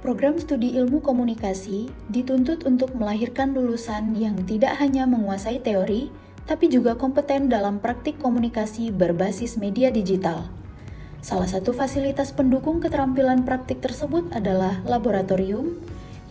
Program studi ilmu komunikasi dituntut untuk melahirkan lulusan yang tidak hanya menguasai teori, tapi juga kompeten dalam praktik komunikasi berbasis media digital. Salah satu fasilitas pendukung keterampilan praktik tersebut adalah laboratorium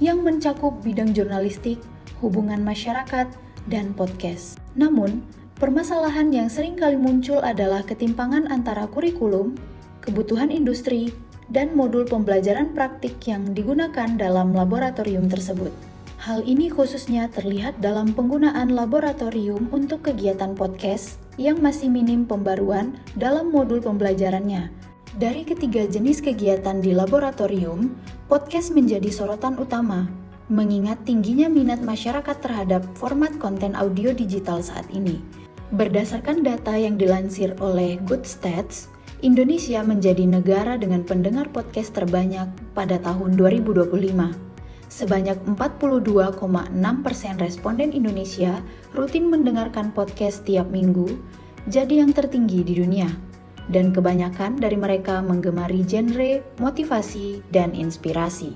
yang mencakup bidang jurnalistik, hubungan masyarakat, dan podcast. Namun, permasalahan yang sering kali muncul adalah ketimpangan antara kurikulum, kebutuhan industri, dan modul pembelajaran praktik yang digunakan dalam laboratorium tersebut. Hal ini khususnya terlihat dalam penggunaan laboratorium untuk kegiatan podcast yang masih minim pembaruan dalam modul pembelajarannya. Dari ketiga jenis kegiatan di laboratorium, podcast menjadi sorotan utama, mengingat tingginya minat masyarakat terhadap format konten audio digital saat ini. Berdasarkan data yang dilansir oleh Goodstats, Indonesia menjadi negara dengan pendengar podcast terbanyak pada tahun 2025. Sebanyak 42,6% responden Indonesia rutin mendengarkan podcast tiap minggu, jadi yang tertinggi di dunia. Dan kebanyakan dari mereka menggemari genre, motivasi, dan inspirasi.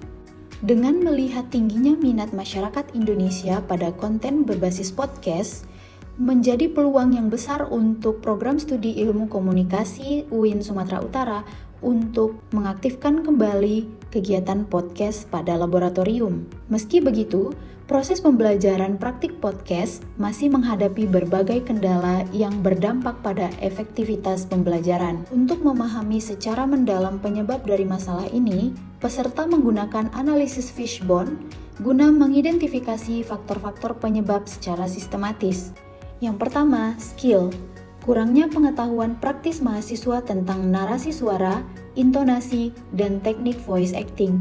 Dengan melihat tingginya minat masyarakat Indonesia pada konten berbasis podcast, menjadi peluang yang besar untuk program studi ilmu komunikasi UIN Sumatera Utara untuk mengaktifkan kembali kegiatan podcast pada laboratorium. Meski begitu, proses pembelajaran praktik podcast masih menghadapi berbagai kendala yang berdampak pada efektivitas pembelajaran. Untuk memahami secara mendalam penyebab dari masalah ini, peserta menggunakan analisis fishbone guna mengidentifikasi faktor-faktor penyebab secara sistematis. Yang pertama, skill. Kurangnya pengetahuan praktis mahasiswa tentang narasi suara, intonasi, dan teknik voice acting.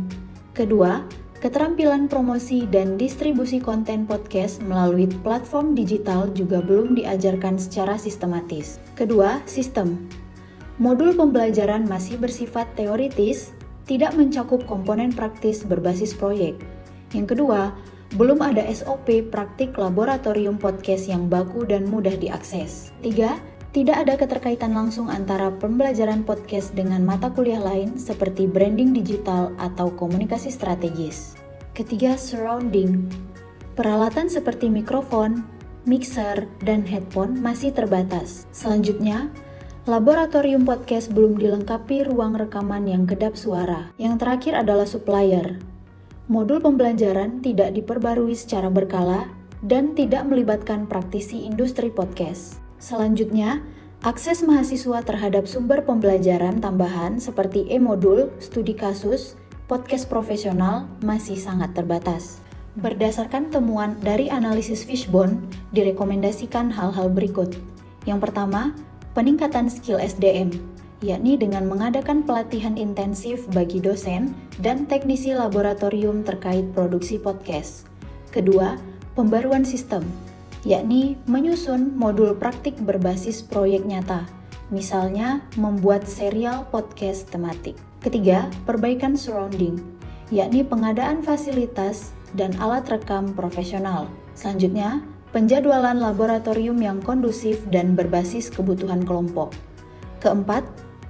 Kedua, keterampilan promosi dan distribusi konten podcast melalui platform digital juga belum diajarkan secara sistematis. Kedua, sistem. Modul pembelajaran masih bersifat teoritis, tidak mencakup komponen praktis berbasis proyek. Yang kedua, belum ada SOP praktik laboratorium podcast yang baku dan mudah diakses. 3. Tidak ada keterkaitan langsung antara pembelajaran podcast dengan mata kuliah lain seperti branding digital atau komunikasi strategis. Ketiga, surrounding. Peralatan seperti mikrofon, mixer, dan headphone masih terbatas. Selanjutnya, laboratorium podcast belum dilengkapi ruang rekaman yang kedap suara. Yang terakhir adalah supplier. Modul pembelajaran tidak diperbarui secara berkala dan tidak melibatkan praktisi industri podcast. Selanjutnya, akses mahasiswa terhadap sumber pembelajaran tambahan seperti e-modul, studi kasus, podcast profesional masih sangat terbatas. Berdasarkan temuan dari analisis fishbone, direkomendasikan hal-hal berikut. Yang pertama, peningkatan skill SDM, yakni dengan mengadakan pelatihan intensif bagi dosen dan teknisi laboratorium terkait produksi podcast. Kedua, pembaruan sistem, yakni menyusun modul praktik berbasis proyek nyata, misalnya membuat serial podcast tematik. Ketiga, perbaikan surrounding, yakni pengadaan fasilitas dan alat rekam profesional. Selanjutnya, penjadwalan laboratorium yang kondusif dan berbasis kebutuhan kelompok. Keempat,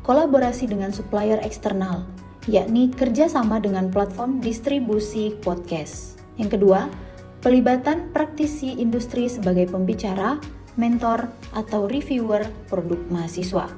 kolaborasi dengan supplier eksternal, yakni kerjasama dengan platform distribusi podcast. Yang kedua, pelibatan praktisi industri sebagai pembicara, mentor, atau reviewer produk mahasiswa.